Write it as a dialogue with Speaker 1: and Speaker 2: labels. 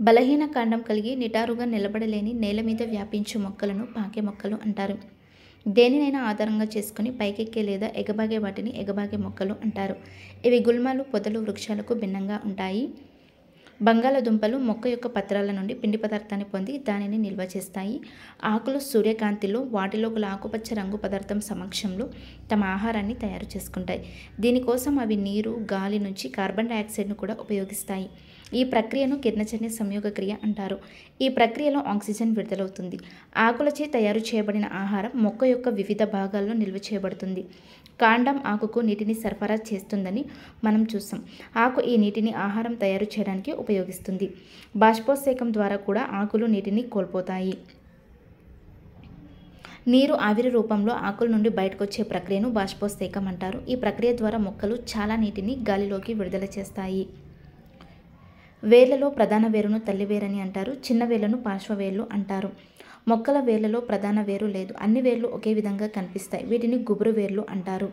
Speaker 1: బలహీన కాండం కలిగి నిటారుగా నిలబడలేని నేల మీద వ్యాపించు మొక్కలను పాకే మొక్కలు అంటారు. దేనినైనా ఆధారంగా చేసుకుని పైకెక్కే లేదా ఎగబాగే వాటిని ఎగబాగే మొక్కలు అంటారు. ఇవి గుల్మాలు, పొదలు, వృక్షాలకు భిన్నంగా ఉంటాయి. బంగాళదుంపలు మొక్క యొక్క పత్రాల నుండి పిండి పదార్థాన్ని పొంది దానిని నిల్వ చేస్తాయి. ఆకులు సూర్యకాంతిలో వాటిలో గల ఆకుపచ్చ రంగు పదార్థం సమక్షంలో తమ ఆహారాన్ని తయారు చేసుకుంటాయి. దీనికోసం అవి నీరు, గాలి నుంచి కార్బన్ డయాక్సైడ్ను కూడా ఉపయోగిస్తాయి. ఈ ప్రక్రియను కిరణజన్య సంయోగ క్రియ అంటారు. ఈ ప్రక్రియలో ఆక్సిజన్ విడుదలవుతుంది. ఆకులచే తయారు చేయబడిన ఆహారం మొక్క యొక్క వివిధ భాగాల్లో నిల్వ చేయబడుతుంది. కాండం ఆకుకు నీటిని సరఫరా చేస్తుందని మనం చూసాం. ఆకు ఈ నీటిని ఆహారం తయారు చేయడానికి ఉపయోగిస్తుంది. బాష్పోత్సేకం ద్వారా కూడా ఆకులు నీటిని కోల్పోతాయి. నీరు ఆవిరి రూపంలో ఆకుల నుండి బయటకు వచ్చే ప్రక్రియను బాష్పోత్సేకం అంటారు. ఈ ప్రక్రియ ద్వారా మొక్కలు చాలా నీటిని గాలిలోకి విడుదల చేస్తాయి. వేర్లలో ప్రధాన వేరును తల్లి వేరని అంటారు. చిన్న వేర్లను పార్శ్వవేర్లు అంటారు. మొక్కల వేర్లలో ప్రధాన వేరు లేదు. అన్ని వేర్లు ఒకే విధంగా కనిపిస్తాయి. వీటిని గుబురు వేర్లు అంటారు.